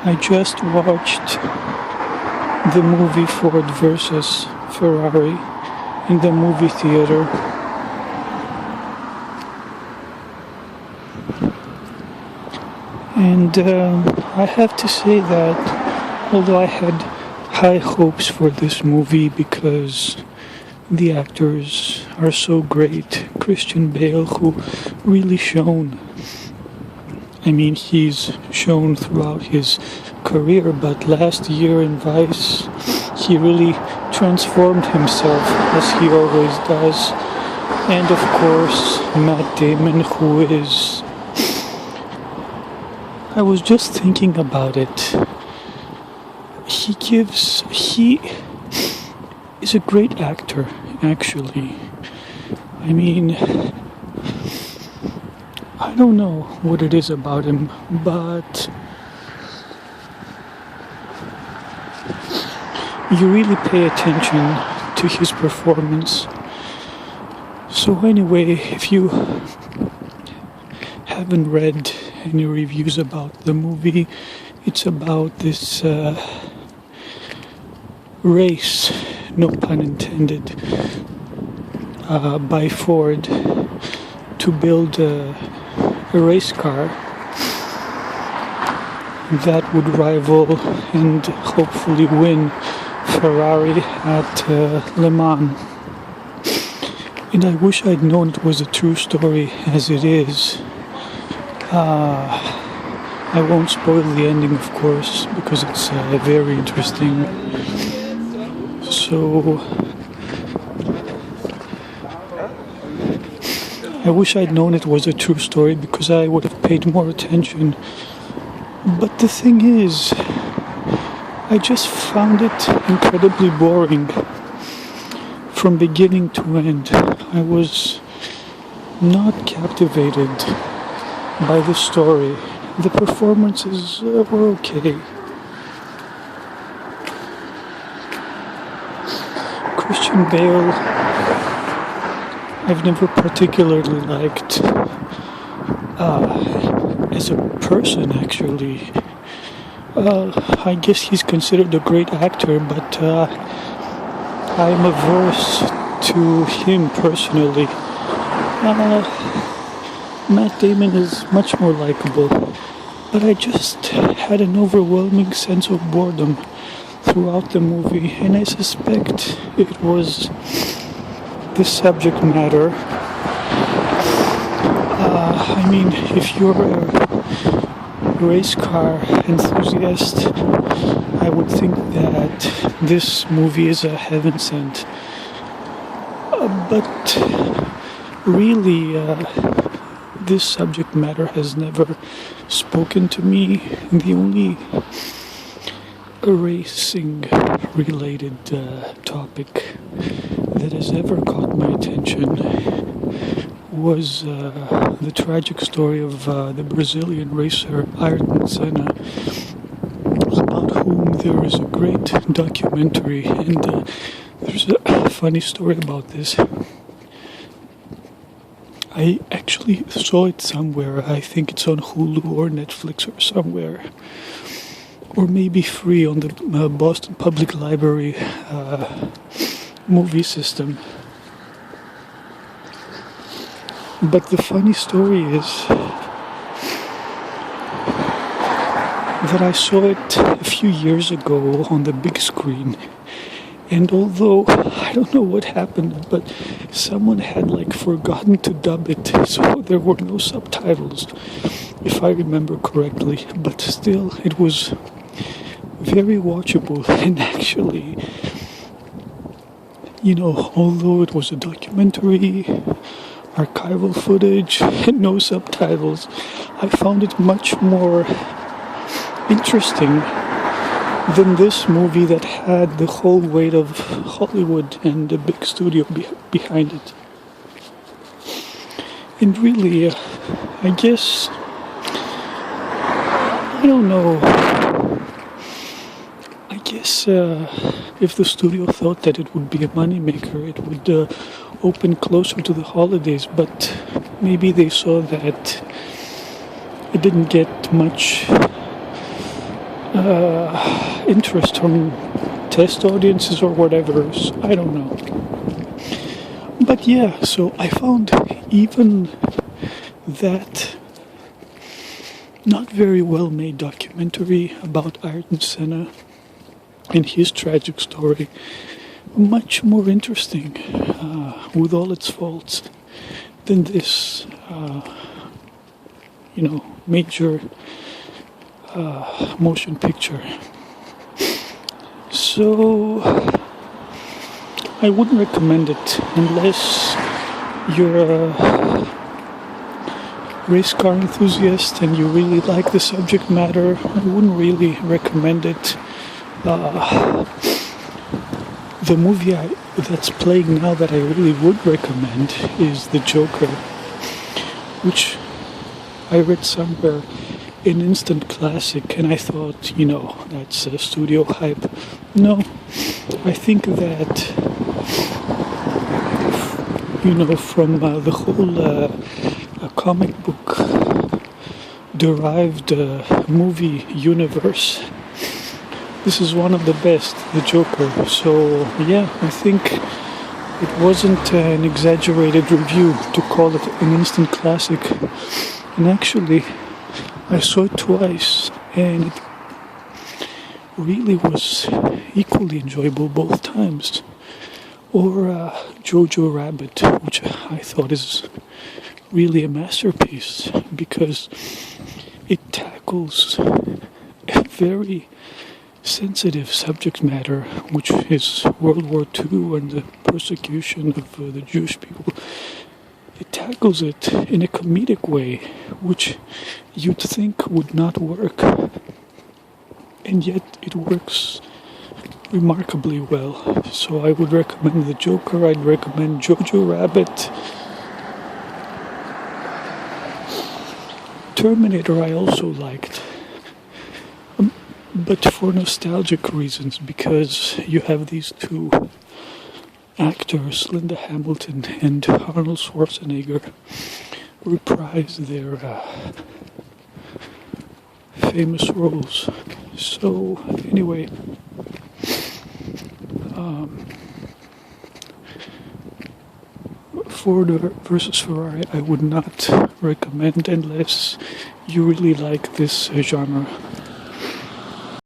I just watched the movie Ford versus Ferrari in the movie theater. And I have to say that although I had high hopes for this movie because the actors are so great, Christian Bale, who really shone. I mean, he's shown throughout his career, but last year in Vice, he really transformed himself, as he always does. And of course, Matt Damon, who is... I was just thinking about it. He is a great actor, actually. I mean, I don't know what it is about him, but you really pay attention to his performance. So anyway, if you haven't read any reviews about the movie, it's about this race, no pun intended, by Ford to build a race car that would rival and hopefully win Ferrari at Le Mans. And I wish I'd known it was a true story as it is. I won't spoil the ending, of course, because it's very interesting. So I wish I'd known it was a true story because I would have paid more attention. But the thing is, I just found it incredibly boring from beginning to end. I was not captivated by the story. The performances were okay. Christian Bale, I've never particularly liked as a person, actually. I guess he's considered a great actor, but I'm averse to him personally. Matt Damon is much more likable, but I just had an overwhelming sense of boredom throughout the movie, and I suspect it was the subject matter. I mean, if you're a race car enthusiast, I would think that this movie is a heaven sent. But really, this subject matter has never spoken to me. The only racing related topic that has ever caught my attention was the tragic story of the Brazilian racer Ayrton Senna, about whom there is a great documentary, and there's a funny story about this. I actually saw it somewhere. I think it's on Hulu or Netflix or somewhere, or maybe free on the Boston Public Library movie system. But the funny story is that I saw it a few years ago on the big screen, and although I don't know what happened, but someone had forgotten to dub it, so there were no subtitles, if I remember correctly. But still, it was very watchable, and actually, although it was a documentary, archival footage, and no subtitles, I found it much more interesting than this movie that had the whole weight of Hollywood and a big studio behind it. And really, I guess, I don't know, I guess if the studio thought that it would be a moneymaker, it would open closer to the holidays, but maybe they saw that it didn't get much interest from test audiences or whatever. I don't know. But yeah, so I found even that not very well made documentary about Ayrton Senna and his tragic story much more interesting, with all its faults, than this, major motion picture. So I wouldn't recommend it unless you're a race car enthusiast and you really like the subject matter. I wouldn't really recommend it. The movie that's playing now that I really would recommend is The Joker, which I read somewhere an instant classic, and I thought, that's studio hype. No, I think that, from the whole comic book derived movie universe, this is one of the best, The Joker. So yeah, I think it wasn't an exaggerated review to call it an instant classic. And actually, I saw it twice, and it really was equally enjoyable both times. Or Jojo Rabbit, which I thought is really a masterpiece because it tackles a very sensitive subject matter, which is World War II and the persecution of the Jewish people. It tackles it in a comedic way, which you'd think would not work, and yet it works remarkably well. So I would recommend The Joker, I'd recommend Jojo Rabbit. Terminator I also liked, but for nostalgic reasons, because you have these two actors, Linda Hamilton and Arnold Schwarzenegger, reprise their famous roles. So anyway, Ford versus Ferrari I would not recommend unless you really like this genre.